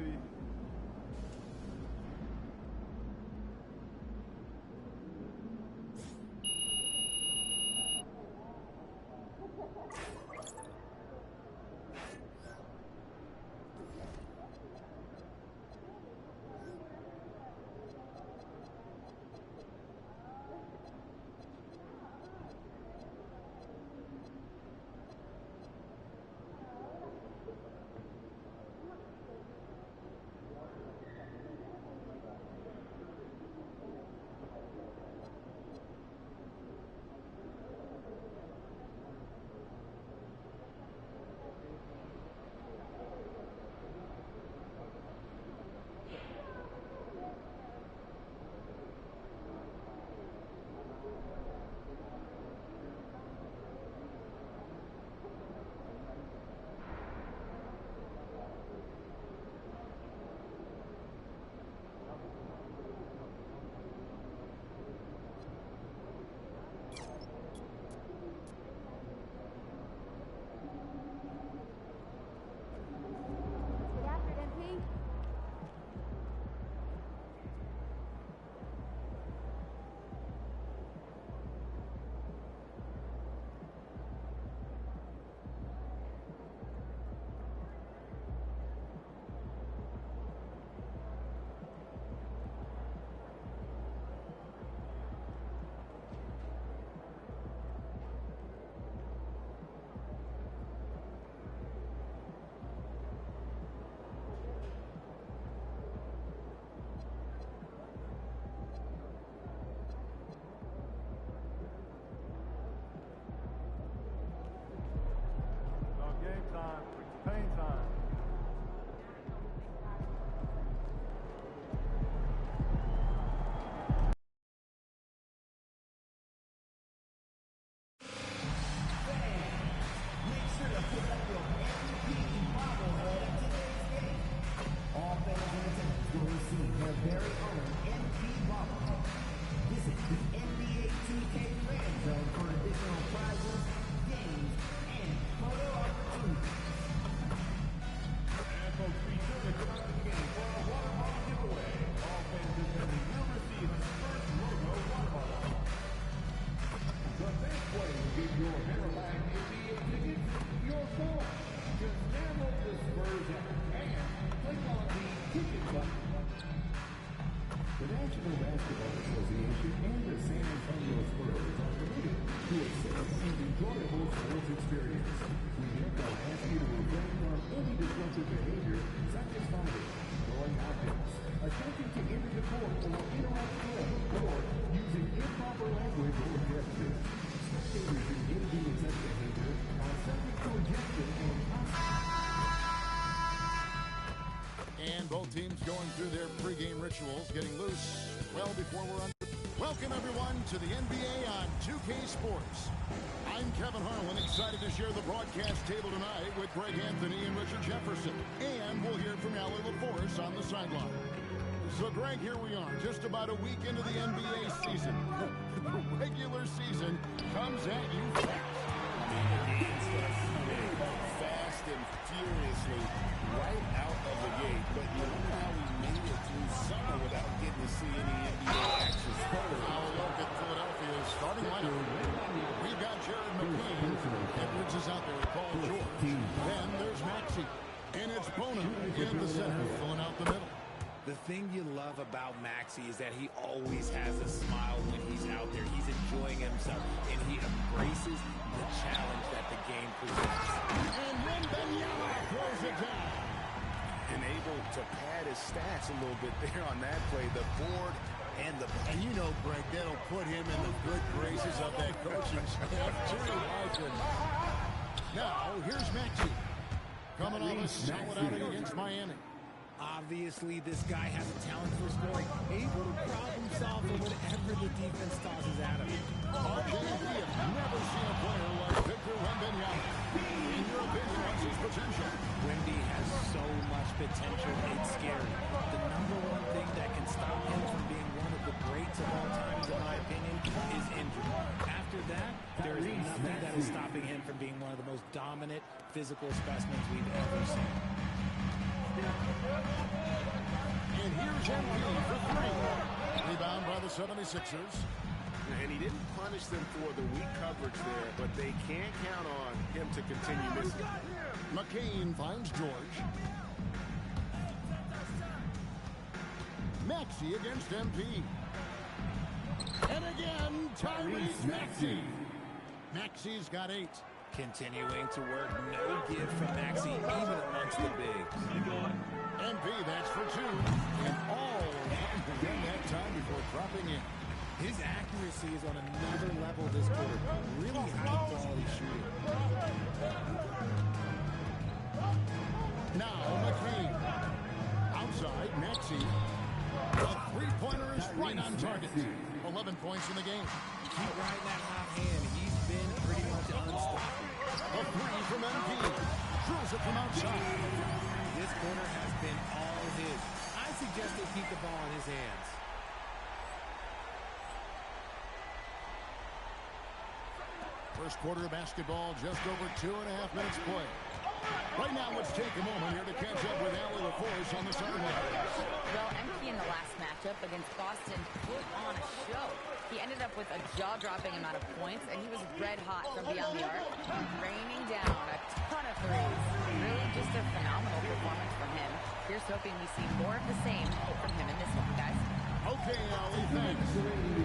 MVP. Teams going through their pregame rituals, getting loose well before we're under. Welcome, everyone, to the NBA on 2K Sports. I'm Kevin Harlan, excited to share the broadcast table tonight with Greg Anthony and Richard Jefferson. And we'll hear from Allie LaForce on the sideline. So, Greg, here we are, just about a week into the NBA season. The regular season comes at you fast. Fast and furiously right out of the gate. But you know how we made it through summer without getting to see any NBA action. Now look at Philadelphia's starting lineup. We've got Jared McCain. Edwards is out there with Paul George. Then there's Maxey. And it's Bona in the center, filling out the middle. The thing you love about Maxey is that he always has a smile when he's out there. He's enjoying himself, and he embraces the challenge that the game presents. And Wembanyama throws it down. And able to pad his stats a little bit there on that play. The board and the... And you know, Greg, that'll put him in the good graces of that coaching staff, too. Now, here's Maxey. Coming off a solid outing against Miami. Obviously, this guy has a talent for scoring, able to problem solve for whatever the defense tosses at him. RJ, we have never seen a player like Victor Wembanyama. In your opinion, what's his potential? Wemby has so much potential, it's scary. The number one thing that can stop him from being one of the greats of all times, in my opinion, is injury. After that, there is nothing that is stopping him from being one of the most dominant physical specimens we've ever seen. And here's MP for three. Rebound by the 76ers. And he didn't punish them for the weak coverage there, but they can't count on him to continue missing. McCain finds George. Maxey against MP. And again, Tyrese Maxey. Maxey's got 8. Continuing to work, no give from Maxey, even amongst the bigs. MP, that's for 2. And all around again that time before dropping in. His accuracy is on another level this quarter. Really high-quality shooting. Now McCain. Outside, Maxey. The three-pointer is right on target. 11 points in the game. Keep riding that hot hand. He's been pretty much unstoppable. A 3 from MP. Drills it from outside. This quarter has been all his. I suggest they keep the ball in his hands. First quarter of basketball, just over 2.5 minutes play. Right now, let's take a moment here to catch up with Allie LaForce on the sideline. Well, MP in the last matchup against Boston put on a show. He ended up with a jaw-dropping amount of points, and he was red hot from beyond the arc, raining down a ton of threes. Really just a phenomenal performance from him. Here's hoping we see more of the same from him in this one, guys. Okay, Allie, thanks.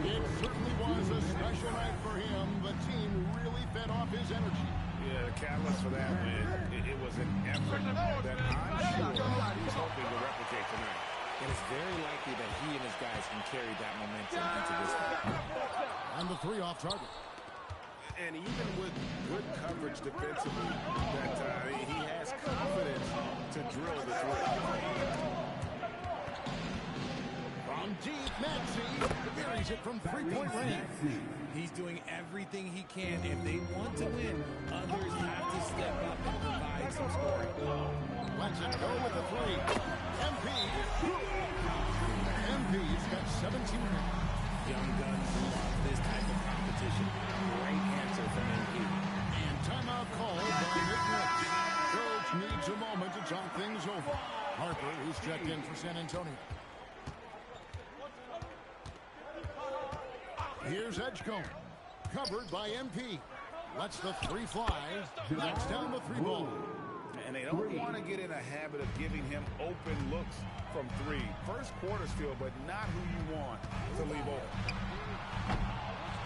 It certainly was a special night for him. The team really fed off his energy. Yeah, the catalyst for that, man, it was an effort that I'm sure he's hoping to replicate tonight. And it's very likely that he and his guys can carry that momentum into this one. And the 3 off target. And even with good coverage defensively, that he has confidence to drill the 3. From deep, Maxey buries it from three-point range. He's doing everything he can. If they want to win, others have to step up and provide some scoring. Lets it go with the 3. MP's got 17. Young guns love this type of competition. Great answer from MP. And timeout called by Nick Nurse. Coach needs a moment to talk things over. Harper, who's checked in for San Antonio. Here's Edgecombe. Covered by MP. Lets the 3 fly. Knocks down the 3 ball. And they don't want to get in a habit of giving him open looks from 3. First quarter's feel, but not who you want to leave open.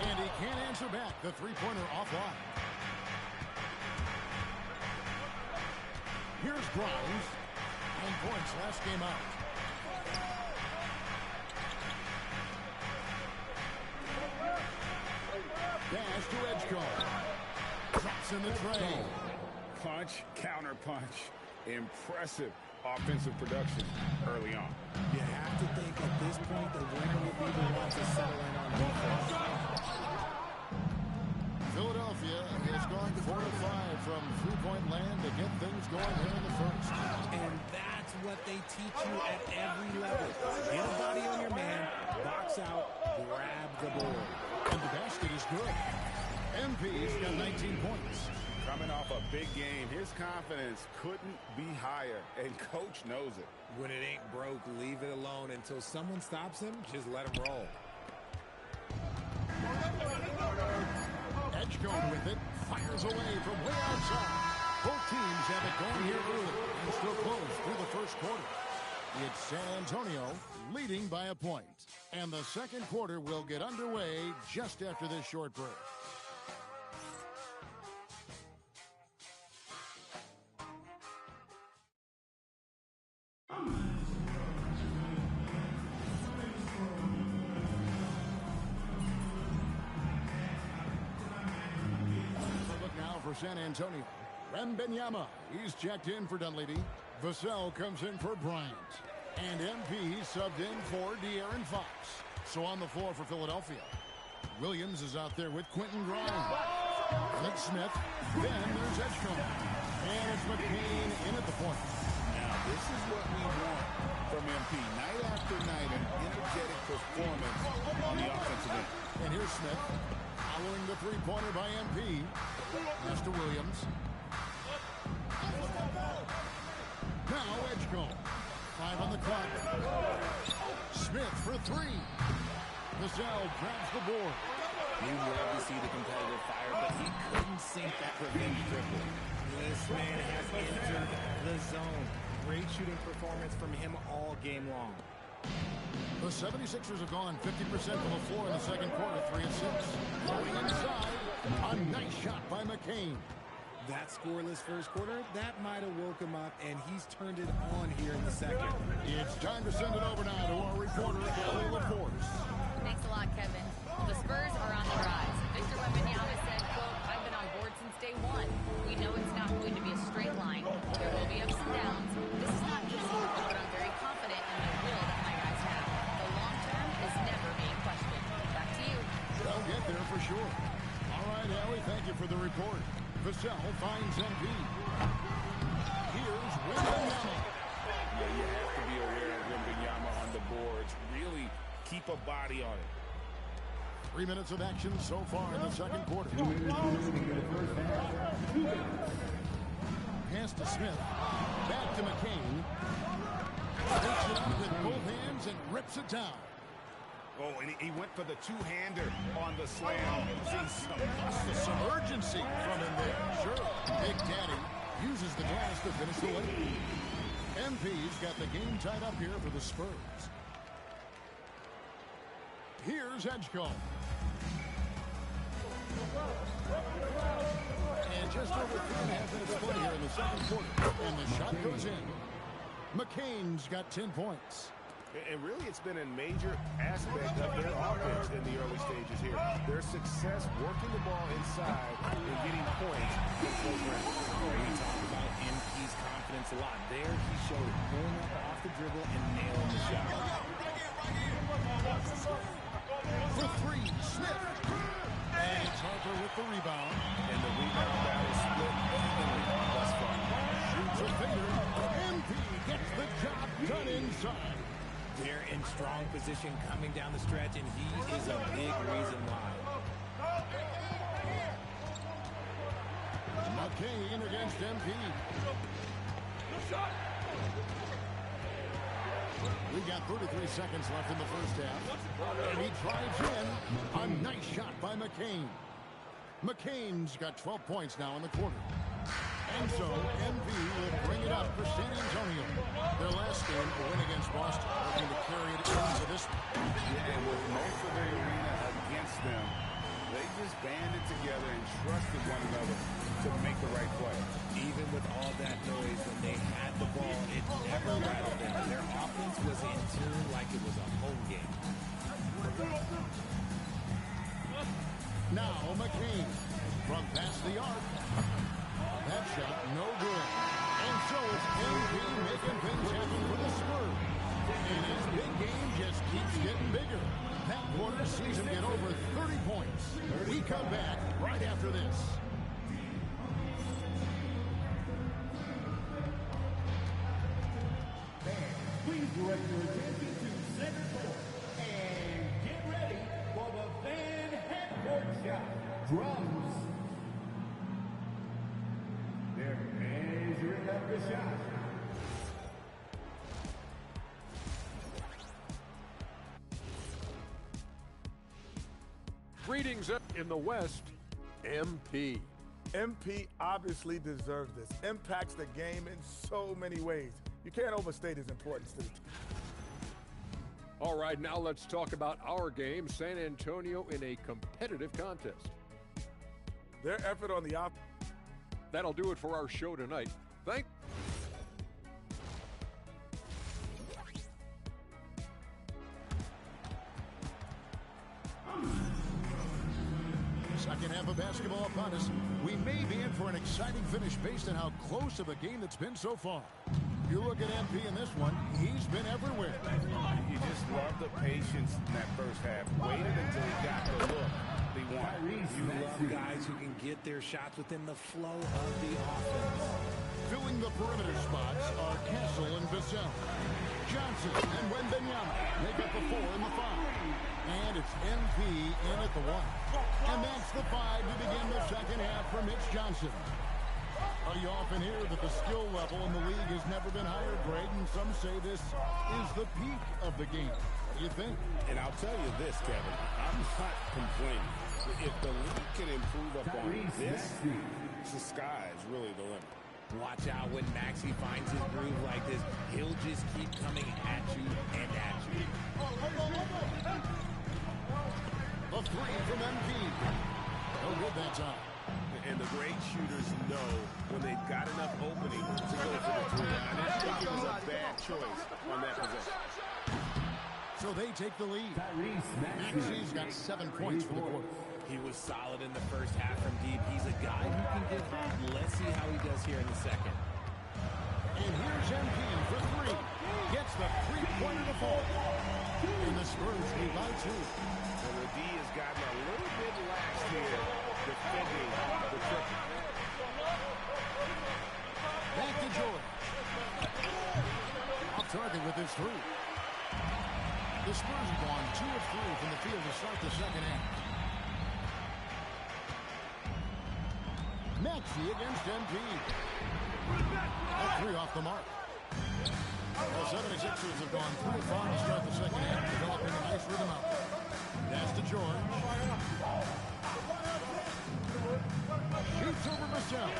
And he can't answer back. The 3-pointer offline. Here's Grimes. 9 points last game out. Dash to Edgecombe. Drops in the tray. Punch, counter punch. Impressive offensive production early on. You have to think at this point the winner will be the one to settle in on defense. Philadelphia has gone 4 of 5 from three-point land to get things going here in the first. And that's what they teach you at every level. Get a body on your man, box out, grab the board. And the basket is good. MP's got 19 points. Coming off a big game, his confidence couldn't be higher, and coach knows it. When it ain't broke, leave it alone until someone stops him. Just let him roll. Edgecombe with it, fires away from way outside. Both teams have it going here early and still close through the first quarter. It's San Antonio leading by a point. And the second quarter will get underway just after this short break. Look now for San Antonio. Wembanyama, he's checked in for Dunleavy. Vassell comes in for Bryant. And MP subbed in for De'Aaron Fox. So on the floor for Philadelphia. Williams is out there with Quentin Grimes. Clint Smith. Then there's Edgecombe. And it's McCain in at the point. Now, this is what we want from MP. Night after night, an energetic performance on the offensive end. And here's Smith. Following the three-pointer by MP. Pass to Williams. Now Edgecombe. 5 on the clock. Smith for 3. Vassell grabs the board. You love to see the competitive fire, but he couldn't sink that revenge triple. This man has entered the zone. Great shooting performance from him all game long. The 76ers have gone 50% from the floor in the second quarter, 3 of 6. Going inside, a nice shot by McCain. That scoreless first quarter, that might have woke him up, and he's turned it on here in the second. It's time to send it over now to our reporter, Ellie LaForce. Thanks a lot, Kevin. The Spurs are on the rise. Victor Wembanyama said, quote, "I've been on board since day one. We know it's not going to be a straight line. There will be ups and downs. This is not easy, but I'm very confident in the will that my guys have. The long term is never being questioned." Back to you. They'll get there for sure. All right, Ellie, thank you for the report. Vassell finds MP. Here's Wembanyama. Yeah, you have to be aware of Wembanyama on the boards. Really keep a body on it. 3 minutes of action so far in the second quarter. Pass to Smith. Back to McCain. Takes it up with both hands and rips it down. Oh, and he went for the two-hander on the slam. Some urgency from him there. Sure. Big Daddy uses the glass to finish the lead. MP's got the game tied up here for the Spurs. Here's Edgecombe. And just over 3.5 minutes play here in the second quarter. And the shot goes in. McCain's got 10 points. And really, it's been a major aspect of their offense in the early stages here. Their success working the ball inside and getting points in close range. We talk about MP's confidence a lot. There, he showed it, pulling up off the dribble and nailing the shot. For 3, Smith. And Harper with the rebound. And the rebound battle split evenly thus far. Shoots a finger. MP gets the job done inside. They're in strong position coming down the stretch, and he is a big reason why. McCain against MP. We got 33 seconds left in the first half. And he drives in. A nice shot by McCain. McCain's got 12 points now in the quarter. And so, MV will bring it up for San Antonio. Their last game, a win against Boston, looking to carry it into this one. Yeah, and with most of the arena against them, they just banded together and trusted one another to make the right play. Even with all that noise, when they had the ball, it never rattled them. Their offense was in tune like it was a home game. Now McCain from past the arc. That shot no good. And so it's MP making things happen for the Spurs. And his big game just keeps getting bigger. That quarter sees him get over 30 points. We come back right after this. Please direct your attention to center court and get ready for the Van Halfcourt shot. Drums. They're measuring up the shot. Greetings in the West, MP. MP obviously deserves this. Impacts the game in so many ways. You can't overstate his importance to the team. All right, now let's talk about our game, San Antonio in a competitive contest. Their effort on the offense. That'll do it for our show tonight. Second half of basketball upon us. We may be in for an exciting finish based on how close of a game that's been so far. You look at MP in this one, he's been everywhere. You just love the patience in that first half. Waited until he got the look he wanted. You love guys who can get their shots within the flow of the offense. Filling the perimeter spots are Castle and Vassell. Johnson and Wembanyama make up the 4 and the 5. And it's MP in at the 1. And that's the 5 to begin the second half for Mitch Johnson. Well, you often hear that the skill level in the league has never been higher, Greg, and some say this is the peak of the game. What do you think? And I'll tell you this, Kevin, I'm not complaining. If the league can improve upon this, the sky is really the limit. Watch out when Maxey finds his groove like this. He'll just keep coming at you and at you. A three from MP. No good that time. And the great shooters know when they've got enough opening to go for the three. I didn't think it was a bad choice on that possession. So they take the lead. Maxey's got 7 points for the quarter. He was solid in the first half from deep. He's a guy who can get hot. Let's see how he does here in the second. And here's MP for three. Gets the three-pointer to fall. And the Spurs lead by 2. And the D has gotten a little bit lax here defending the triple. Back to George. Off target with his three. The Spurs have gone 2 of 3 from the field to start the second half. Maxey against MP. A three off the mark. The 76ers have gone 3 of 5 to start the second half, developing a nice rhythm out. That's to George. Shoots over Michel.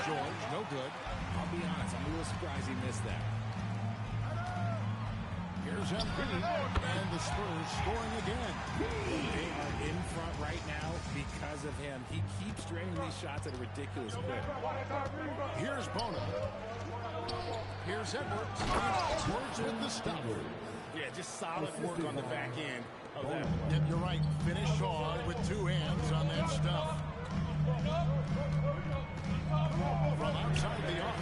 George, no good. I'll be honest, I'm a little surprised he missed that. Here's MP, and the Spurs scoring again. They are in front right now because of him. He keeps draining these shots at a ridiculous clip. Here's Bono. Here's Edwards. Edwards with the stop. Yeah, just solid work on the back end of that. Yep, you're right. Finish hard with 2 hands on that stuff. From outside the arc.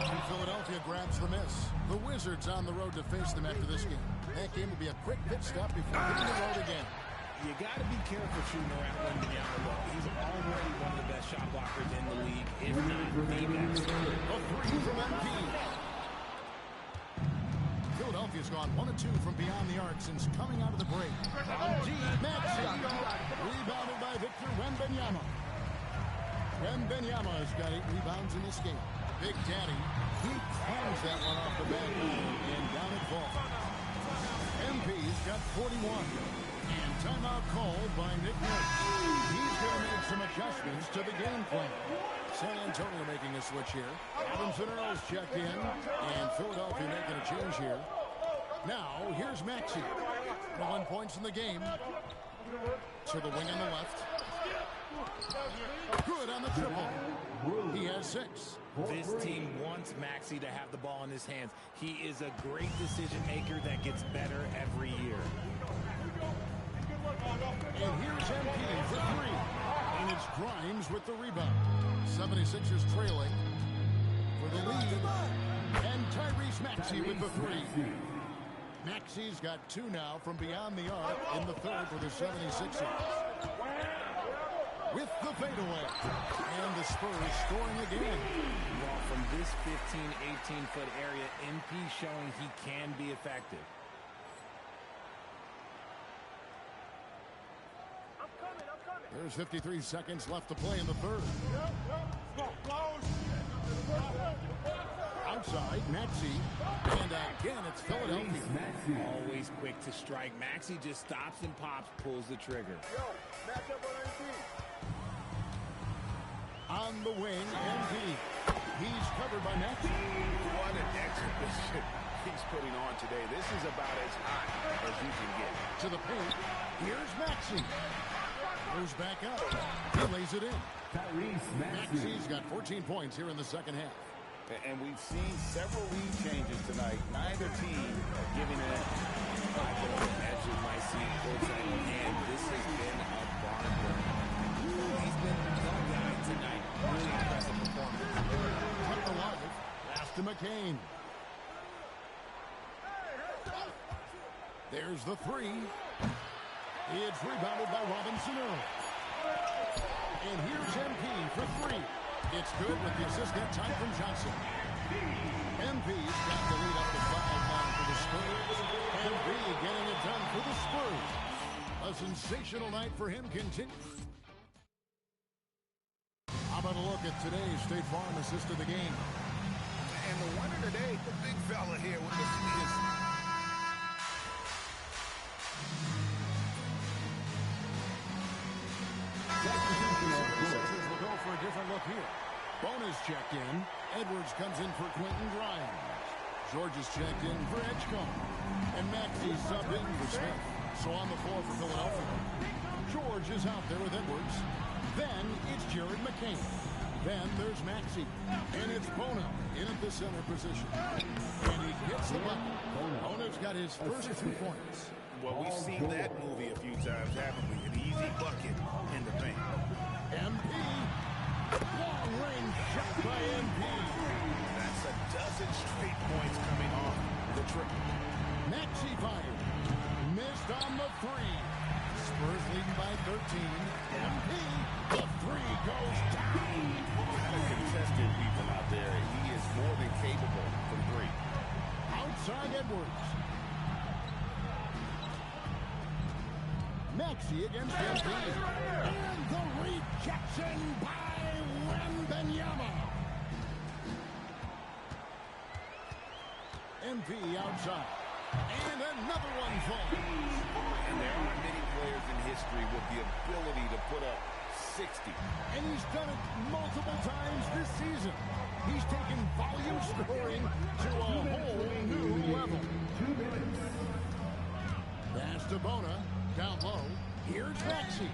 And Philadelphia grabs the miss. The Wizards on the road to face them after this game. That game will be a quick pit stop before hitting the road again. You got to be careful shooting around Wembanyama. He's already one of the best shot blockers in the league, if not the best. A three from MP. Philadelphia's gone 1 of 2 from beyond the arc since coming out of the break. Maxey. Rebounded by Victor Wembanyama. Wembanyama has got 8 rebounds in this game. Big Daddy, he climbs that one off the back and down it falls. MP's got 41. And timeout called by Nick Nurse. He's going to make some adjustments to the game plan. San Antonio making a switch here. Robinson Earls checked in. And Philadelphia making a change here. Now, here's Maxey. 1 points in the game. To the wing on the left. Good on the triple. He has 6. This team wants Maxey to have the ball in his hands. He is a great decision maker that gets better every year. And here's MP for 3. And it's Grimes with the rebound. 76ers trailing for the lead. And Tyrese Maxey with the 3. Maxey's got 2 now from beyond the arc in the third for the 76ers. With the fadeaway. And the Spurs scoring again. Well, from this 15, 18-foot area, MP showing he can be effective. There's 53 seconds left to play in the third. Outside, Maxey. And again, it's Philadelphia. Always quick to strike. Maxey just stops and pops, pulls the trigger. On the wing, MP. He's covered by Maxey. What an exhibition he's putting on today. This is about as hot as you can get. To the paint. Here's Maxey. Moves back up. He lays it in. Maxey's got 14 points here in the second half. And we've seen several lead changes tonight. Neither team giving it up. I go on the edge of my seat courtside, and this has been a barn burner. He's been the guy tonight. Really impressive performance. Kept alive. Pass to McCain. There's the 3. It's rebounded by Robinson Earl. And here's MP for 3. It's good with the assist that time from Johnson. MP's got the lead up to 5 now for the Spurs. MP getting it done for the Spurs. A sensational night for him continues. How about a look at today's State Farm assist of the game? And the winner today, the big fella here with the sweetest. We'll go for a different look here. Bonus checked in. Edwards comes in for Quentin Grimes. George is checked in for Edgecombe. And Maxey subbed in for Smith. So on the floor for Philadelphia. George is out there with Edwards. Then it's Jared McCain. Then there's Maxey. And it's Bona in at the center position. And he gets the bucket. Bona's got his first 2 points. Well, we've seen that movie a few times, haven't we? An easy bucket in the paint. MP. Long range shot by MP. That's a dozen straight points coming off the triple. Maxey fired. Missed on the 3. Spurs leading by 13. MP. The 3 goes down. Kind of contested people out there. He is more than capable from 3. Outside Edwards. Maxey against MP. And the rejection by Wembanyama. MP outside. And another one falls. And there are many players in history with the ability to put up 60. And he's done it multiple times this season. He's taken volume scoring to a whole new level. Pass to Bona. Down low. Here's Maxey.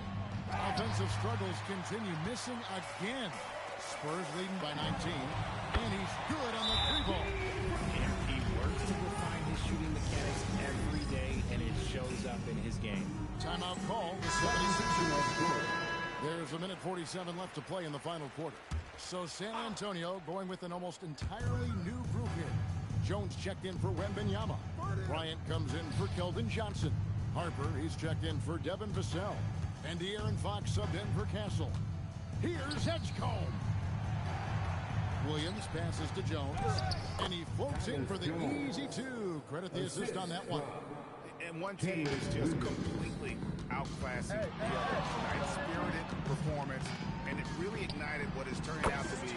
Offensive struggles continue. Missing again. Spurs leading by 19. And he's good on the 3-ball. And he works to refine his shooting mechanics every day, and it shows up in his game. Timeout call. The 76ers. There's a minute 47 left to play in the final quarter. So San Antonio going with an almost entirely new group here. Jones checked in for Wembanyama. Bryant comes in for Keldon Johnson. Harper, he's checked in for Devin Vassell. And De'Aaron Fox subbed in for Castle. Here's Edgecombe. Williams passes to Jones. And he floats in for the easy 2. Credit the assist on that one. And one team is just completely outclassing the other tonight. Spirited performance, and it really ignited what is turning out to be a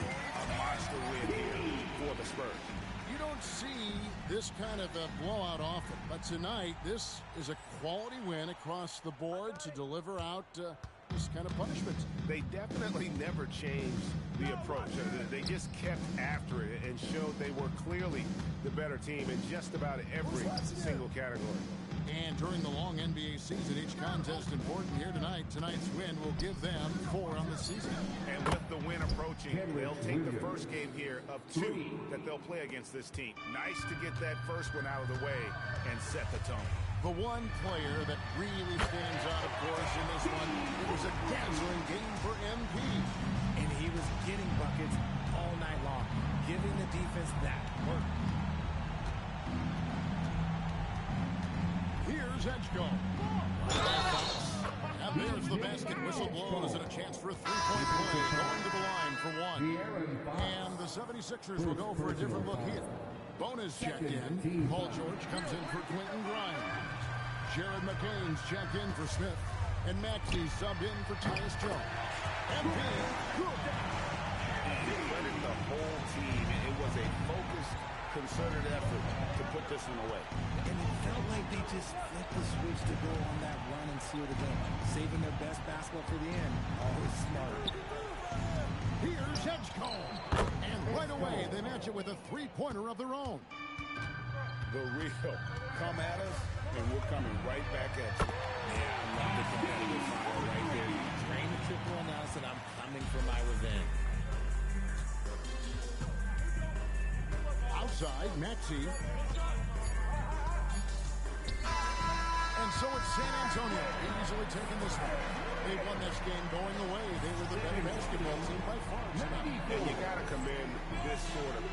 monster win here for the Spurs. You don't see this kind of a blowout often, but tonight this is a quality win across the board to deliver out this kind of punishment. They definitely never changed the approach. They just kept after it and showed they were clearly the better team in just about every single category. And during the long NBA season, each contest important here tonight. Tonight's win will give them 4 on the season. And with the win approaching, they'll take the first game here of 2 that they'll play against this team. Nice to get that first one out of the way and set the tone. The one player that really stands out, of course, in this one, it was a dazzling game for MP. And he was getting buckets all night long, giving the defense that work. Here's Edgecombe. And there's the basket. Whistle blows and a chance for a 3-point play. Going to the line for 1. And the 76ers will go for a different look here. Bona's checked in. Paul George comes in for Quentin Grimes. Jared McCain's checked in for Smith. And Maxey subbed in for Tyus Jones. MP, good. He credit the whole team. It was a focused, concerted effort to put this one away. And it felt like they just flipped the switch to go on that run and seal the game. Saving their best basketball for the end. Always smart. Here's Edgecombe. And right away, they match it with a 3-pointer of their own. The real come at us, and we're coming right back at you. Yeah, I love the competitive fire right there. You drain the triple on us, and I'm coming for my revenge. Outside, Maxey. And so it's San Antonio easily taking this one. They won this game going away. They were the better basketball team by far tonight. And you got to commend this sort of